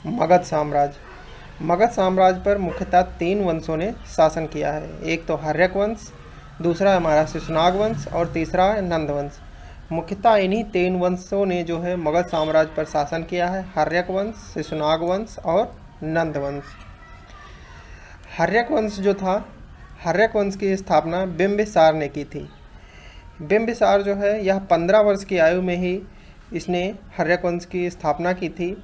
मगध साम्राज्य। मगध साम्राज्य पर मुख्यतः 3 वंशों ने शासन किया है। एक तो हर्यक वंश, दूसरा हमारा शिशुनाग वंश और तीसरा है नंद वंश। मुख्यतः इन्हीं 3 वंशों ने जो है मगध साम्राज्य पर शासन किया है, हर्यक वंश, शिशुनाग वंश और नंद वंश। हर्यक वंश जो था, हर्यक वंश की स्थापना बिंबिसार ने की थी। बिंबिसार जो है यह 15 वर्ष की आयु में ही इसने हर्यक वंश की स्थापना की थी।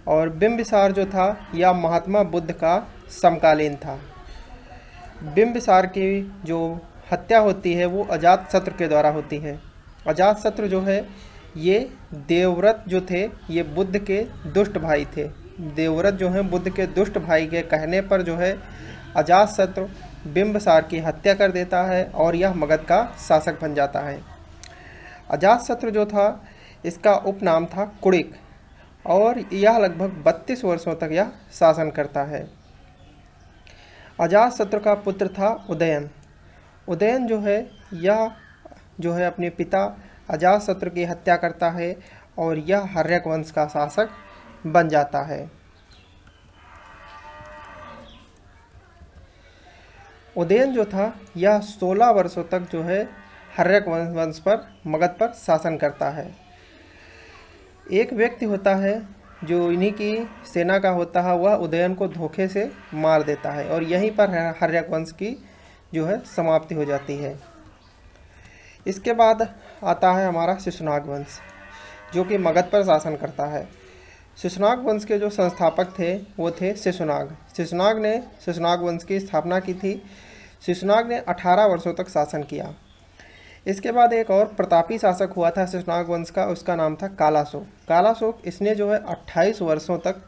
और बिंबिसार जो था यह महात्मा बुद्ध का समकालीन था। बिंबिसार की जो हत्या होती है वो अजातशत्रु के द्वारा होती है। अजातशत्रु जो है ये देवव्रत जो थे ये बुद्ध के दुष्ट भाई थे। देवव्रत जो है बुद्ध के दुष्ट भाई के कहने पर जो है अजातशत्रु बिंबिसार की हत्या कर देता है और यह मगध का शासक बन जाता है। अजातशत्रु जो था इसका उपनाम था कुणिक और यह लगभग 32 वर्षों तक यह शासन करता है। अजातशत्रु का पुत्र था उदयन। उदयन जो है यह जो है अपने पिता अजातशत्रु की हत्या करता है और यह हर्यक वंश का शासक बन जाता है। उदयन जो था यह 16 वर्षों तक जो है हर्यक वंश पर मगध पर शासन करता है। एक व्यक्ति होता है जो इन्हीं की सेना का होता है, वह उदयन को धोखे से मार देता है और यहीं पर हर्यक वंश की जो है समाप्ति हो जाती है। इसके बाद आता है हमारा शिशुनाग वंश जो कि मगध पर शासन करता है। शिशुनाग वंश के जो संस्थापक थे वो थे शिशुनाग। शिशुनाग ने शिशुनाग वंश की स्थापना की थी। शिशुनाग ने 18 वर्षों तक शासन किया। इसके बाद एक और प्रतापी शासक हुआ था शिशुनाग वंश का, उसका नाम था कालाशोक। कालाशोक इसने जो है 28 वर्षों तक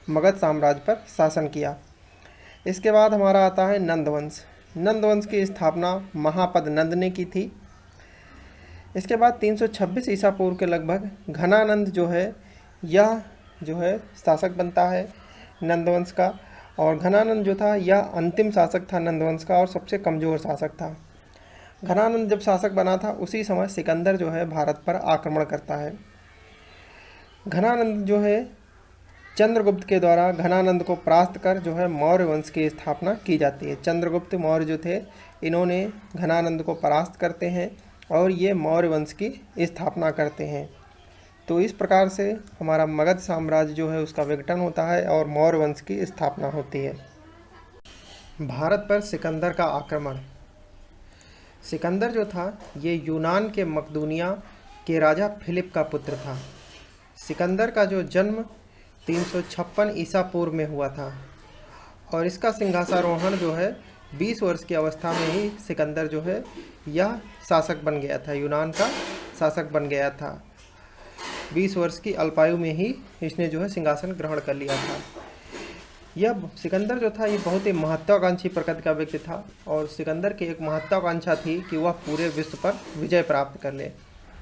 मगध साम्राज्य पर शासन किया। इसके बाद हमारा आता है नंद वंश। नंद वंश की स्थापना महापद नंद ने की थी। इसके बाद 326 ईसा पूर्व के लगभग घनानंद जो है यह जो है शासक बनता है नंदवंश का। और घनानंद जो था यह अंतिम शासक था नंदवंश का और सबसे कमज़ोर शासक था। घनानंद जब शासक बना था उसी समय सिकंदर जो है भारत पर आक्रमण करता है। घनानंद जो है चंद्रगुप्त के द्वारा घनानंद को परास्त कर जो है मौर्य वंश की स्थापना की जाती है। चंद्रगुप्त मौर्य जो थे इन्होंने घनानंद को परास्त करते हैं और ये मौर्य वंश की स्थापना करते हैं। तो इस प्रकार से हमारा मगध साम्राज्य जो है उसका विघटन होता है और मौर्य वंश की स्थापना होती है। भारत पर सिकंदर का आक्रमण। सिकंदर जो था ये यूनान के मकदूनिया के राजा फिलिप का पुत्र था। सिकंदर का जो जन्म 356 ईसा पूर्व में हुआ था और इसका सिंहासनारोहण जो है 20 वर्ष की अवस्था में ही सिकंदर जो है यह शासक बन गया था, यूनान का शासक बन गया था। 20 वर्ष की अल्पायु में ही इसने जो है सिंहासन ग्रहण कर लिया था। यह सिकंदर जो था ये बहुत ही महत्वाकांक्षी प्रकृति का व्यक्ति था और सिकंदर की एक महत्वाकांक्षा थी कि वह पूरे विश्व पर विजय प्राप्त कर ले।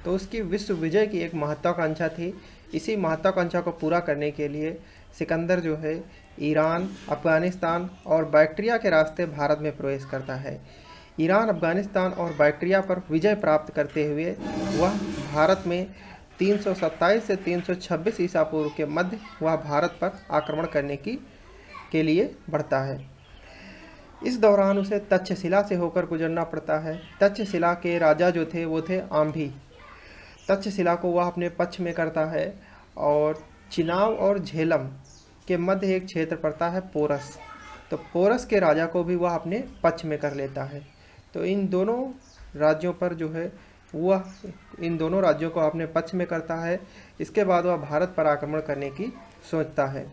तो उसकी विश्व विजय की एक महत्वाकांक्षा थी। इसी महत्वाकांक्षा को पूरा करने के लिए सिकंदर जो है ईरान, अफगानिस्तान और बैक्ट्रिया के रास्ते भारत में प्रवेश करता है। ईरान, अफगानिस्तान और बैक्ट्रिया पर विजय प्राप्त करते हुए वह भारत में 327 से 326 ईसा पूर्व के मध्य वह भारत पर आक्रमण करने के लिए बढ़ता है। इस दौरान उसे तक्षशिला से होकर गुजरना पड़ता है। तक्षशिला के राजा जो थे वो थे आंभी। तक्षशिला को वह अपने पक्ष में करता है और चिनाव और झेलम के मध्य एक क्षेत्र पड़ता है पोरस। तो पोरस के राजा को भी वह अपने पक्ष में कर लेता है। तो इन दोनों राज्यों पर जो है वह इन दोनों राज्यों को अपने पक्ष में करता है। इसके बाद वह भारत पर आक्रमण करने की सोचता है।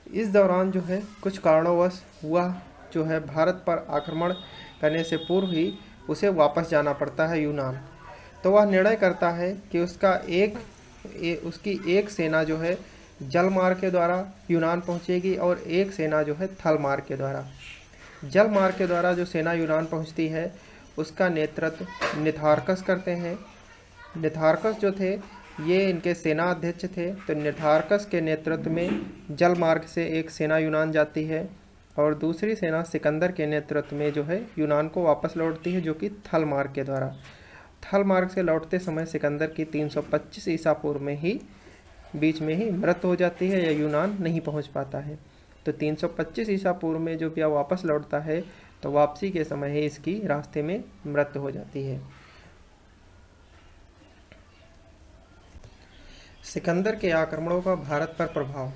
इस दौरान जो है कुछ कारणोंवश वह जो है भारत पर आक्रमण करने से पूर्व ही उसे वापस जाना पड़ता है यूनान। तो वह निर्णय करता है कि उसकी एक सेना जो है जल मार्ग के द्वारा यूनान पहुंचेगी और एक सेना जो है थल मार्ग के द्वारा। जल मार्ग के द्वारा जो सेना यूनान पहुंचती है उसका नेतृत्व निथार्कस करते हैं। निथार्कस जो थे ये इनके सेना अध्यक्ष थे। तो निथार्कस के नेतृत्व में जल मार्ग से एक सेना यूनान जाती है और दूसरी सेना सिकंदर के नेतृत्व में जो है यूनान को वापस लौटती है, जो कि थल मार्ग के द्वारा। थल मार्ग से लौटते समय सिकंदर की 325 ईसा पूर्व में ही बीच में ही मृत्यु हो जाती है या यूनान नहीं पहुंच पाता है। तो 325 ईसा पूर्व में जो पिया वापस लौटता है तो वापसी के समय ही इसकी रास्ते में मृत्यु हो जाती है। सिकंदर के आक्रमणों का भारत पर प्रभाव।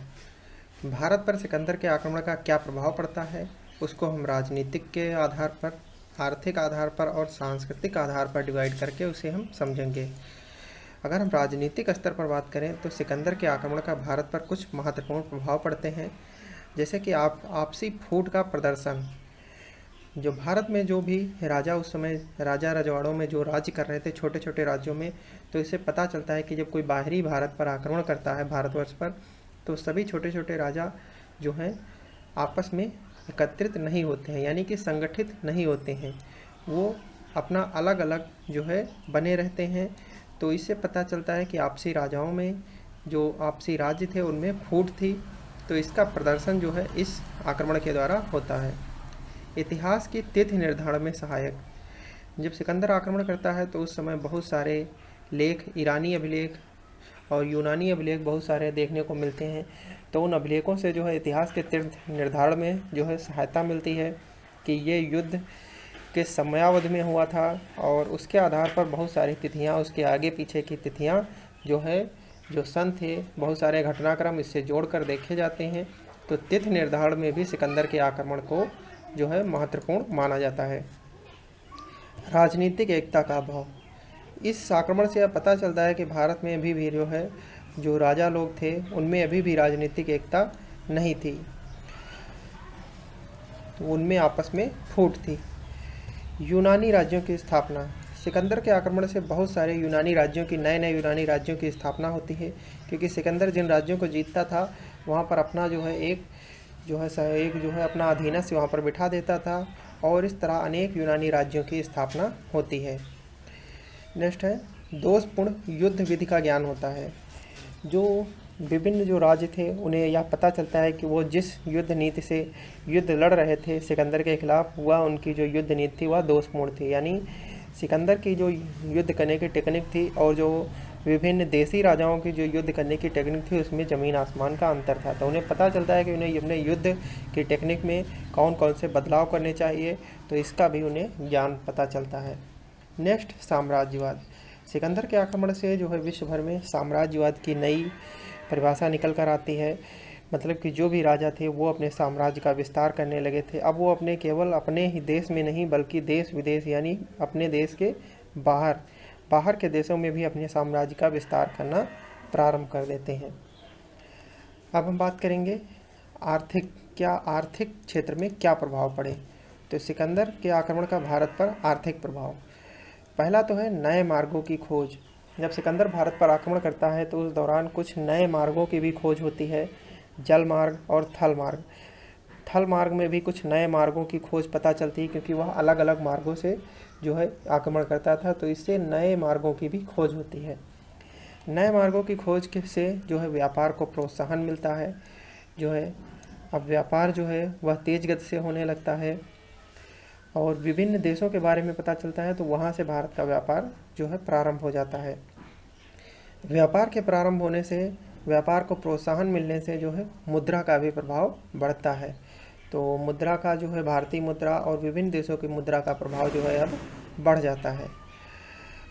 भारत पर सिकंदर के आक्रमण का क्या प्रभाव पड़ता है, उसको हम राजनीतिक के आधार पर, आर्थिक आधार पर और सांस्कृतिक आधार पर डिवाइड करके उसे हम समझेंगे। अगर हम राजनीतिक स्तर पर बात करें तो सिकंदर के आक्रमण का भारत पर कुछ महत्वपूर्ण प्रभाव पड़ते हैं, जैसे कि आपसी फूट का प्रदर्शन। जो भारत में जो भी राजा उस समय राजा रजवाड़ों में जो राज्य कर रहे थे छोटे छोटे राज्यों में, तो इससे पता चलता है कि जब कोई बाहरी भारत पर आक्रमण करता है, भारतवर्ष पर, तो सभी छोटे छोटे राजा जो हैं आपस में एकत्रित नहीं होते हैं, यानी कि संगठित नहीं होते हैं, वो अपना अलग अलग जो है बने रहते हैं। तो इससे पता चलता है कि आपसी राजाओं में जो आपसी राज्य थे उनमें फूट थी। तो इसका प्रदर्शन जो है इस आक्रमण के द्वारा होता है। इतिहास की तिथि निर्धारण में सहायक। जब सिकंदर आक्रमण करता है तो उस समय बहुत सारे लेख, ईरानी अभिलेख और यूनानी अभिलेख बहुत सारे देखने को मिलते हैं। तो उन अभिलेखों से जो है इतिहास के तिथि निर्धारण में जो है सहायता मिलती है कि ये युद्ध किस समयावधि में हुआ था, और उसके आधार पर बहुत सारी तिथियां, उसके आगे पीछे की तिथियां जो है, जो सन थे, बहुत सारे घटनाक्रम इससे जोड़कर देखे जाते हैं। तो तिथि निर्धारण में भी सिकंदर के आक्रमण को जो है महत्वपूर्ण माना जाता है। राजनीतिक एकता का अभाव। इस आक्रमण से यह पता चलता है कि भारत में अभी भी जो है जो राजा लोग थे उनमें अभी भी राजनीतिक एकता नहीं थी, तो उनमें आपस में फूट थी। यूनानी राज्यों की स्थापना। सिकंदर के आक्रमण से बहुत सारे यूनानी राज्यों की, नए नए यूनानी राज्यों की स्थापना होती है, क्योंकि सिकंदर जिन राज्यों को जीतता था वहाँ पर अपना जो है एक अपना अधीनस्थ वहाँ पर बिठा देता था, और इस तरह अनेक यूनानी राज्यों की स्थापना होती है। नेक्स्ट है दोषपूर्ण युद्ध विधि का ज्ञान होता है। जो विभिन्न जो राज्य थे उन्हें यह पता चलता है कि वो जिस युद्ध नीति से युद्ध लड़ रहे थे सिकंदर के खिलाफ, वह उनकी जो युद्ध नीति थी वह दोषपूर्ण थी। यानी सिकंदर की जो युद्ध करने की टेक्निक थी और जो विभिन्न देसी राजाओं की जो युद्ध करने की टेक्निक थी उसमें ज़मीन आसमान का अंतर था। तो उन्हें पता चलता है कि उन्हें अपने युद्ध की टेक्निक में कौन कौन से बदलाव करने चाहिए, तो इसका भी उन्हें ज्ञान पता चलता है। नेक्स्ट साम्राज्यवाद। सिकंदर के आक्रमण से जो है विश्व भर में साम्राज्यवाद की नई परिभाषा निकल कर आती है। मतलब कि जो भी राजा थे वो अपने साम्राज्य का विस्तार करने लगे थे। अब वो केवल अपने ही देश में नहीं बल्कि देश विदेश, यानी अपने देश के बाहर के देशों में भी अपने साम्राज्य का विस्तार करना प्रारंभ कर देते हैं। अब हम बात करेंगे आर्थिक क्षेत्र में क्या प्रभाव पड़े। तो सिकंदर के आक्रमण का भारत पर आर्थिक प्रभाव। पहला तो है नए मार्गों की खोज। जब सिकंदर भारत पर आक्रमण करता है तो उस दौरान कुछ नए मार्गों की भी खोज होती है, जल मार्ग और थल मार्ग। थल मार्ग में भी कुछ नए मार्गों की खोज पता चलती है, क्योंकि वह अलग अलग मार्गों से जो है आक्रमण करता था, तो इससे नए मार्गों की भी खोज होती है। नए मार्गों की खोज से जो है व्यापार को प्रोत्साहन मिलता है। जो है अब व्यापार जो है वह तेज गति से होने लगता है और विभिन्न देशों के बारे में पता चलता है, तो वहाँ से भारत का व्यापार जो है प्रारंभ हो जाता है। व्यापार के प्रारंभ होने से, व्यापार को प्रोत्साहन मिलने से जो है मुद्रा का भी प्रभाव बढ़ता है। तो मुद्रा का जो है भारतीय मुद्रा और विभिन्न देशों की मुद्रा का प्रभाव जो है अब बढ़ जाता है।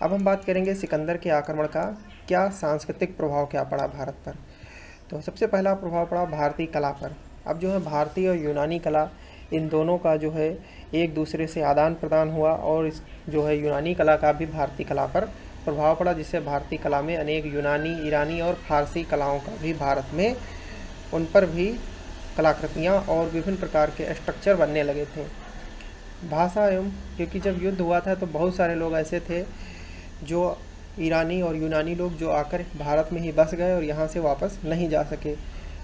अब हम बात करेंगे सिकंदर के आक्रमण का क्या सांस्कृतिक प्रभाव क्या पड़ा भारत पर। तो सबसे पहला प्रभाव पड़ा भारतीय कला पर। अब जो है भारतीय और यूनानी कला, इन दोनों का जो है एक दूसरे से आदान प्रदान हुआ, और इस जो है यूनानी कला का भी भारतीय कला पर प्रभाव पड़ा, जिससे भारतीय कला में अनेक यूनानी, ईरानी और फारसी कलाओं का भी भारत में उन पर भी कलाकृतियाँ और विभिन्न प्रकार के स्ट्रक्चर बनने लगे थे। भाषा एवं, क्योंकि जब युद्ध हुआ था तो बहुत सारे लोग ऐसे थे जो ईरानी और यूनानी लोग जो आकर भारत में ही बस गए और यहाँ से वापस नहीं जा सके,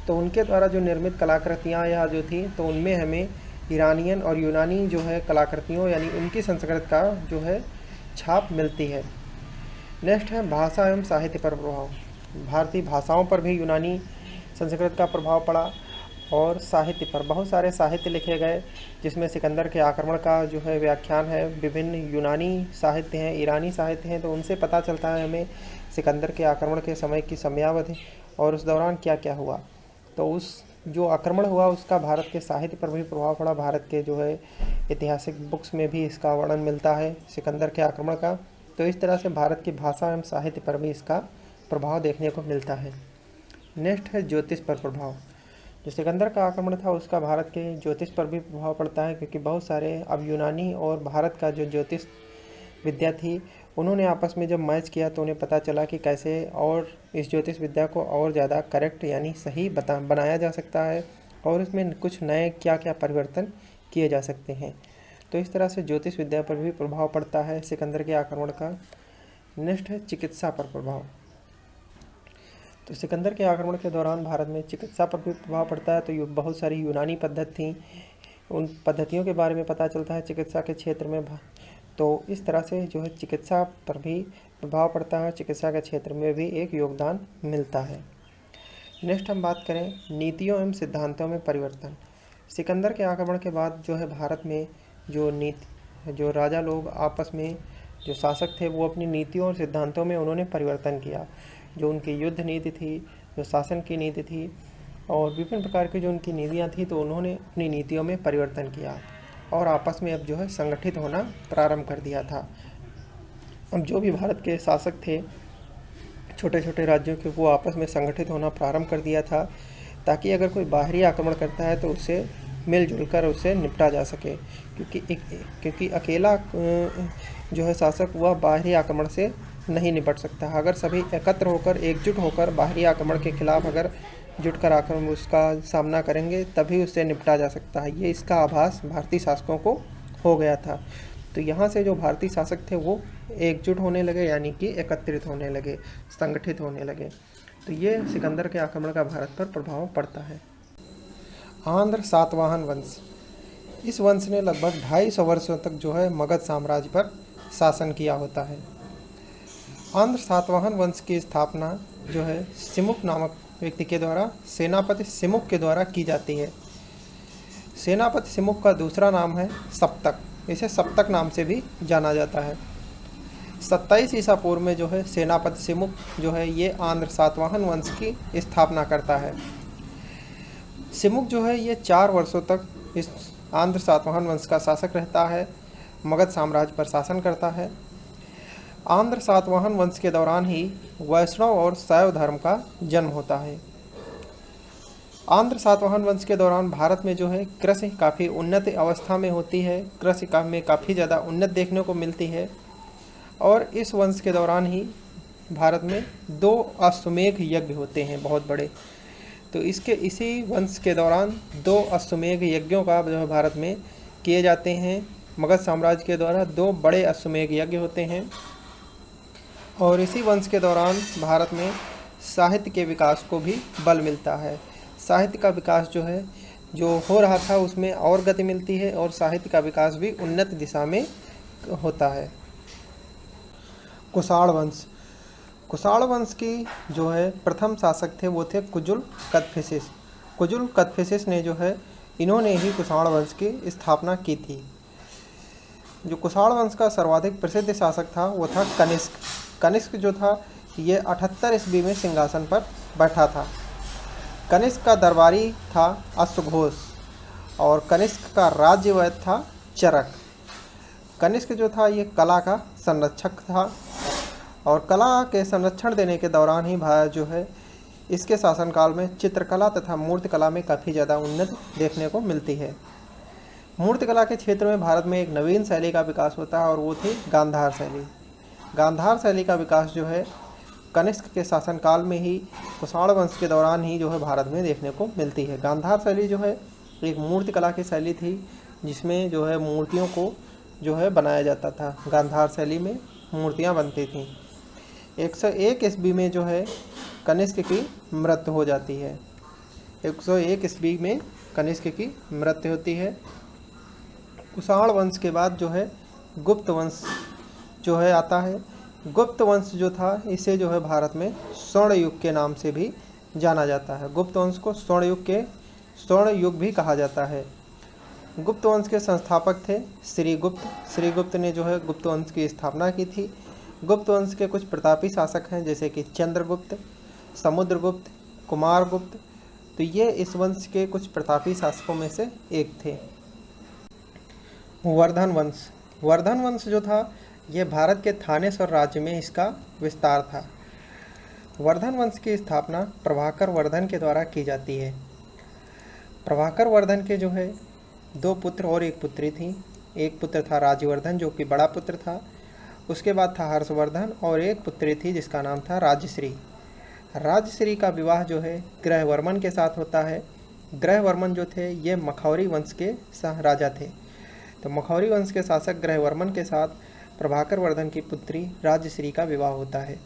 तो उनके द्वारा जो निर्मित कलाकृतियाँ या जो थी, तो उनमें हमें ईरानियन और यूनानी जो है कलाकृतियों यानी उनकी संस्कृत का जो है छाप मिलती है। नेक्स्ट है भाषा एवं साहित्य पर प्रभाव। भारतीय भाषाओं पर भी यूनानी संस्कृत का प्रभाव पड़ा, और साहित्य पर बहुत सारे साहित्य लिखे गए, जिसमें सिकंदर के आक्रमण का जो है व्याख्यान है। विभिन्न यूनानी साहित्य हैं, ईरानी साहित्य हैं, तो उनसे पता चलता है हमें सिकंदर के आक्रमण के समय की समयावधि और उस दौरान क्या क्या हुआ। तो उस जो आक्रमण हुआ उसका भारत के साहित्य पर भी प्रभाव पड़ा। भारत के जो है ऐतिहासिक बुक्स में भी इसका वर्णन मिलता है सिकंदर के आक्रमण का। तो इस तरह से भारत की भाषा एवं साहित्य पर भी इसका प्रभाव देखने को मिलता है। नेक्स्ट है ज्योतिष पर प्रभाव। जो सिकंदर का आक्रमण था उसका भारत के ज्योतिष पर भी प्रभाव पड़ता है, क्योंकि बहुत सारे अब यूनानी और भारत का जो ज्योतिष विद्या थी उन्होंने आपस में जब मैच किया तो उन्हें पता चला कि कैसे और इस ज्योतिष विद्या को और ज़्यादा करेक्ट यानी सही बनाया जा सकता है और इसमें कुछ नए क्या क्या परिवर्तन किए जा सकते हैं। तो इस तरह से ज्योतिष विद्या पर भी प्रभाव पड़ता है सिकंदर के आक्रमण का। नेक्स्ट है चिकित्सा पर प्रभाव। तो सिकंदर के आक्रमण के दौरान भारत में चिकित्सा पर भी प्रभाव पड़ता है। तो बहुत सारी यूनानी पद्धति थी, उन पद्धतियों के बारे में पता चलता है चिकित्सा के क्षेत्र में। तो इस तरह से जो है चिकित्सा पर भी प्रभाव पड़ता है, चिकित्सा के क्षेत्र में भी एक योगदान मिलता है। नेक्स्ट हम बात करें नीतियों एवं सिद्धांतों में परिवर्तन। सिकंदर के आक्रमण के बाद जो है भारत में जो राजा लोग आपस में जो शासक थे वो अपनी नीतियों और सिद्धांतों में उन्होंने परिवर्तन किया। जो उनकी युद्ध नीति थी, जो शासन की नीति थी और विभिन्न प्रकार की जो उनकी नीतियाँ थी, तो उन्होंने अपनी नीतियों में परिवर्तन किया और आपस में अब जो है संगठित होना प्रारंभ कर दिया था। अब जो भी भारत के शासक थे छोटे छोटे राज्यों के, वो आपस में संगठित होना प्रारंभ कर दिया था ताकि अगर कोई बाहरी आक्रमण करता है तो उससे मिलजुल कर उससे निपटा जा सके, क्योंकि अकेला जो है शासक वह बाहरी आक्रमण से नहीं निपट सकता। अगर सभी एकत्र होकर एकजुट होकर बाहरी आक्रमण के खिलाफ अगर जुटकर आक्रमण उसका सामना करेंगे तभी उससे निपटा जा सकता है। ये इसका आभास भारतीय शासकों को हो गया था। तो यहाँ से जो भारतीय शासक थे वो एकजुट होने लगे, यानी कि एकत्रित होने लगे, संगठित होने लगे। तो ये सिकंदर के आक्रमण का भारत पर प्रभाव पड़ता है। आंध्र सातवाहन वंश। इस वंश ने लगभग 250 वर्षों तक जो है मगध साम्राज्य पर शासन किया होता है। आंध्र सातवाहन वंश की स्थापना जो है सिमुक नामक व्यक्ति के द्वारा, सेनापति सिमुक के द्वारा की जाती है। सेनापति सिमुक का दूसरा नाम है सप्तक, इसे सप्तक नाम से भी जाना जाता है। 27 ईसा पूर्व में जो है सेनापति सिमुक जो है ये आंध्र सातवाहन वंश की स्थापना करता है। सिमुक जो है ये 4 वर्षों तक इस आंध्र सातवाहन वंश का शासक रहता है, मगध साम्राज्य पर शासन करता है। आंध्र सातवाहन वंश के दौरान ही वैष्णव और शैव धर्म का जन्म होता है। आंध्र सातवाहन वंश के दौरान भारत में जो है कृषि काफ़ी उन्नत अवस्था में होती है, कृषि में काफ़ी ज़्यादा उन्नत देखने को मिलती है। और इस वंश के दौरान ही भारत में 2 अश्वमेध यज्ञ होते हैं बहुत बड़े। तो इसी वंश के दौरान 2 अश्वमेध यज्ञों का जो है भारत में किए जाते हैं। मगध साम्राज्य के द्वारा 2 बड़े अश्वमेध यज्ञ होते हैं और इसी वंश के दौरान भारत में साहित्य के विकास को भी बल मिलता है। साहित्य का विकास जो है जो हो रहा था उसमें और गति मिलती है और साहित्य का विकास भी उन्नत दिशा में होता है। कुषाण वंश। कुषाण वंश की जो है प्रथम शासक थे वो थे कुजुल कदफिसिस। कुजुल कदफिसिस ने जो है इन्होंने ही कुषाण वंश की स्थापना की थी। जो कुषाण वंश का सर्वाधिक प्रसिद्ध शासक था वो था कनिष्क। कनिष्क जो था ये 78 ईस्वी में सिंहासन पर बैठा था। कनिष्क का दरबारी था अश्वघोष और कनिष्क का राज्यवैद्य था चरक। कनिष्क जो था ये कला का संरक्षक था और कला के संरक्षण देने के दौरान ही भारत जो है इसके शासनकाल में चित्रकला तथा मूर्तिकला में काफ़ी ज़्यादा उन्नति देखने को मिलती है। मूर्तिकला के क्षेत्र में भारत में एक नवीन शैली का विकास होता है और वो थी गांधार शैली। गांधार शैली का विकास जो है कनिष्क के शासनकाल में ही कुषाण वंश के दौरान ही जो है भारत में देखने को मिलती है। गांधार शैली जो है एक मूर्तिकला की शैली थी जिसमें जो है मूर्तियों को जो है बनाया जाता था। गांधार शैली में मूर्तियाँ बनती थीं। 101 ईस्वी में जो है कनिष्क की मृत्यु हो जाती है। 101 ईस्वी में कनिष्क की मृत्यु होती है। कुषाण वंश के बाद जो है गुप्त वंश जो है आता है। गुप्त वंश जो था इसे जो है भारत में स्वर्ण युग के नाम से भी जाना जाता है। गुप्त वंश को स्वर्ण युग भी कहा जाता है। गुप्त वंश के संस्थापक थे श्रीगुप्त। श्रीगुप्त ने जो है गुप्त वंश की स्थापना की थी। गुप्त वंश के कुछ प्रतापी शासक हैं जैसे कि चंद्रगुप्त, समुद्रगुप्त, कुमारगुप्त, तो ये इस वंश के कुछ प्रतापी शासकों में से एक थे। वर्धन वंश। वर्धन वंश जो था ये भारत के थानेश्वर राज्य में इसका विस्तार था। वर्धन वंश की स्थापना प्रभाकर वर्धन के द्वारा की जाती है। प्रभाकर वर्धन के जो है 2 पुत्र और 1 पुत्री थी। एक पुत्र था राज्यवर्धन जो कि बड़ा पुत्र था, उसके बाद था हर्षवर्धन, और एक पुत्री थी जिसका नाम था राजश्री। राजश्री का विवाह जो है ग्रहवर्मन के साथ होता है। ग्रहवर्मन जो थे ये मखौरी वंश के राजा थे। तो मखौरी वंश के शासक ग्रहवर्मन के साथ प्रभाकर वर्धन की पुत्री राजश्री का विवाह होता है।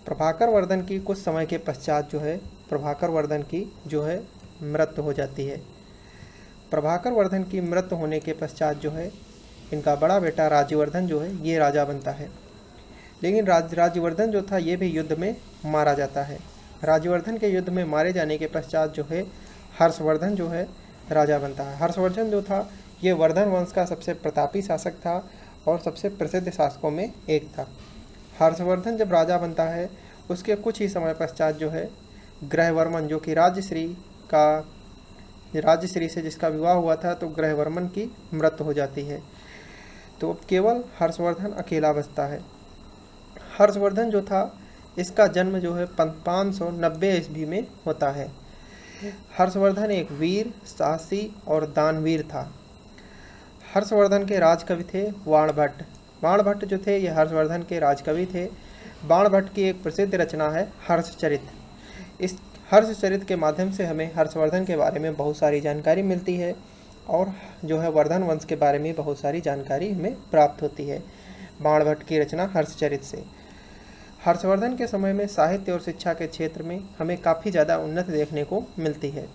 प्रभाकर वर्धन की कुछ समय के पश्चात जो है प्रभाकर वर्धन की जो है मृत्यु हो जाती है। प्रभाकर वर्धन की मृत्यु होने के पश्चात जो है इनका बड़ा बेटा राज्यवर्धन जो है ये राजा बनता है। लेकिन राज्यवर्धन जो था ये भी युद्ध में मारा जाता है। राज्यवर्धन के युद्ध में मारे जाने के पश्चात जो है हर्षवर्धन जो है राजा बनता है। हर्षवर्धन जो था ये वर्धन वंश का सबसे प्रतापी शासक था और सबसे प्रसिद्ध शासकों में एक था। हर्षवर्धन जब राजा बनता है उसके कुछ ही समय पश्चात जो है ग्रहवर्मन जो कि राजश्री से जिसका विवाह हुआ था, तो ग्रहवर्मन की मृत्यु हो जाती है। तो अब केवल हर्षवर्धन अकेला बचता है। हर्षवर्धन जो था इसका जन्म जो है 590 ईस्वी में होता है। हर्षवर्धन एक वीर, साहसी और दानवीर था। हर्षवर्धन के राजकवि थे बाणभट्ट। बाणभट्ट जो थे ये हर्षवर्धन के राजकवि थे। बाणभट्ट की एक प्रसिद्ध रचना है हर्षचरित। इस हर्षचरित के माध्यम से हमें हर्षवर्धन के बारे में बहुत सारी जानकारी मिलती है और जो है वर्धन वंश के बारे में बहुत सारी जानकारी हमें प्राप्त होती है बाणभट्ट की रचना हर्षचरित से। हर्षवर्धन के समय में साहित्य और शिक्षा के क्षेत्र में हमें काफ़ी ज़्यादा उन्नति देखने को मिलती है।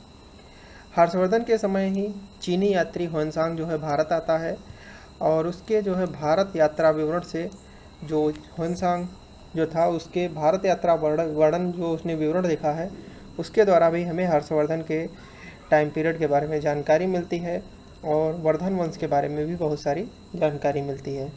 हर्षवर्धन के समय ही चीनी यात्री ह्वेनसांग जो है भारत आता है और उसके जो है भारत यात्रा विवरण से जो ह्वेनसांग जो था उसके भारत यात्रा वर्णन जो उसने विवरण लिखा है उसके द्वारा भी हमें हर्षवर्धन के टाइम पीरियड के बारे में जानकारी मिलती है और वर्धन वंश के बारे में भी बहुत सारी जानकारी मिलती है।